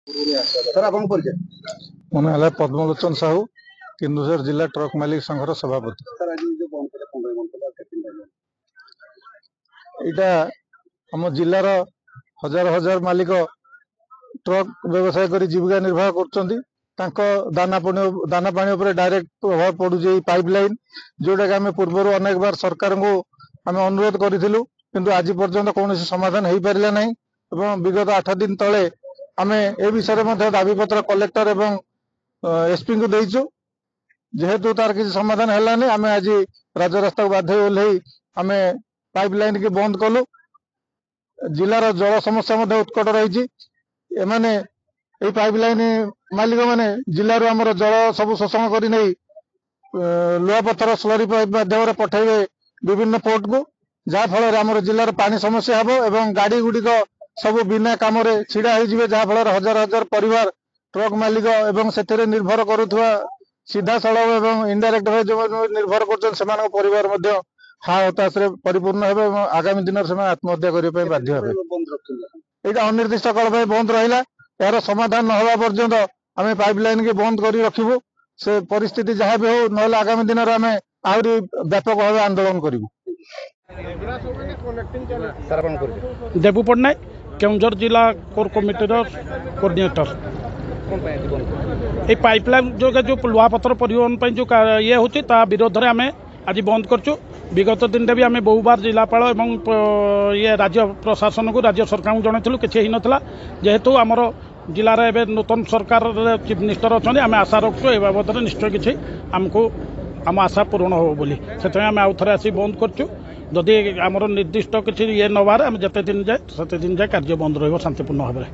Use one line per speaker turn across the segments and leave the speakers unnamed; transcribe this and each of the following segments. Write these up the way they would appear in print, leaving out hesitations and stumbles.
Sir आपन परिचय
मन है पद्मलोचन साहू केन्दुझर जिला ट्रक मालिक संघर सभापति।
सर आज जो बंद करे कोन बंद करे केतिन
इटा हम जिलार हजार हजार मालिक ट्रक व्यवसाय करी जीविका निर्वाह करछंती। दाना पानी उपर डायरेक्ट प्रभाव पड़ुचे पाइपलाइन जोटा कि आम पूर्व अनेक बार सरकार को आम अनुरोध करूँ किंतु आज पर्यंत कौन समाधान हो पारा ना। विगत 8 दिन तले आम ए विषय में दाबी पत्र कलेक्टर एवं एसपी को देचु जेहेतु तार किसी समाधान है आम आज राजरास्ता को बाध्य ओल्ल आम पाइपलाइन की बंद कलु। जिलार जल समस्या उत्कट रही एमाने ये पाइपलाइन मालिक मैंने जिलूर आमर जल सब शोषण कर लुहा पत्थर स्लरी पाइप माध्यम पठेबे विभिन्न पोर्ट को जहाँफल आमर जिलार पानी समस्या हे और गाड़ी गुड़िक सब बिना कम छिड़ा हो जहाँफल हजार हजार परिवार ट्रक मालिक एवं से निर्भर करुवा सीधा सड़क एवं इनडायरेक्ट भाई जो निर्भर कर परिवार हा हताश परिपूर्ण हे आगामी दिन से आत्महत्या करने बाध्य हे। यहाँ अनिर्दिष्ट काल बंद रहा यार समाधान न होगा पर्यंत आम पाइपलाइन की बंद कर रखिबू। से परिस्थिति जहाँ भी हो ना आगामी दिन में आम आहरी व्यापक भाव आंदोलन करूँ।
देवू पट्टनायक केन्दुझर जिला कोर कमिटी कोर्डिनेटर ये पाइपलाइन जो लुहापत्र परिवहन जो ये होची ता विरोध में आम आज बंद करचु। विगत दिन भी आम बहु बार जिलापाल एवं ये राज्य प्रशासन को राज्य सरकार को जनइलु कि नाला जेहेतु आमर जिलार एवं नूतन सरकार चीफ मिनिस्टर अच्छा आम आशा रखु ए बाबद निश्चय किसी आमको आम आशा पूरण हो बोली से आम आउ थे आसी बंद करचु। जदि आमर निर्दिष्ट किसी ये न बाहर आम जिते दिन जाए से दिन जाए कार्य बंद रही शांतिपूर्ण भाव में।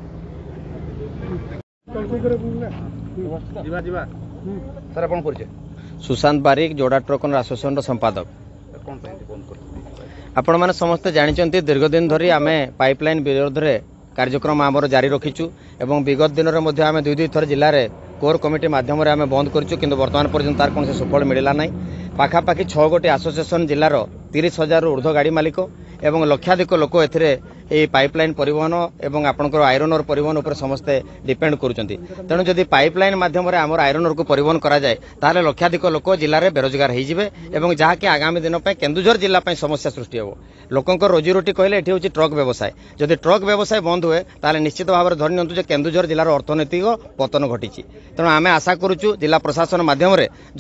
सुशांत बारिक जोड़ा ट्रक एसोसिएशन संपादक। आपण मैंने समस्ते जानते दीर्घ दिन धरी आम पाइपलाइन विरोध में कार्यक्रम आमर जारी रखीचु एवं विगत दिन में आम दुई थर जिले में कोर कमिटी माध्यम आम बंद करूँ किंतु वर्तमान पर्यंत तार कौन सुफल मिलला ना। पाखापाखि 6 गोटी एसोसिएशन जिलार 30,000 ऊर्ध्व गाड़ी मालिक एवं लक्षाधिक लोक ए पाइपलाइन परिवहन एवं आपंकर आयरन ओर परिवहन उपर समस्ते डिपेंड करुँच। तेणु जदि पाइपलाइन माध्यम आमर आयरन ओर को परिवहन करा जाए ताले लक्षाधिक लोक जिले में बेरोजगार हो जहाँकि आगामी दिन केन्दुझर जिला समस्या सृष्टि हो। लोकंर रोजीरोटी कहले ये हूँ ट्रक व्यवसाय जदि ट्रक व्यवसाय बंद हुए ताले निश्चित भाव में धरी नियंतु केन्दुझर जिलार अर्थनैतिक पतन घटी। तेणु आम आशा करुचु जिला प्रशासन माध्यम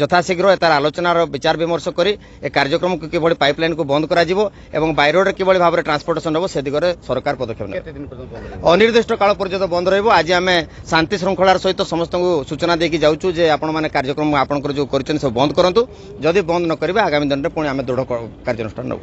यथाशीघ्र तार आलोचनार विचार विमर्श कर कार्यक्रम को किभली पाइपलाइन को बंद करा जिवो एवं बाय रोड किभली भाव में ट्रांसपोर्टेशन हो से दिगरे सरकार पदक्षेप ने अनिर्दिष्ट काल पर्यंत बंद रहिबो। आज आम शांति श्रृंखलार सहित समस्त को सूचना देकी जाउछु जे आपण माने कार्यक्रम आपनकर जो करछन सब बंद करंतु। जदि बंद न करिवे आगामी दिन में पुणी आम दृढ़ कार्यानुष्ठान नबु।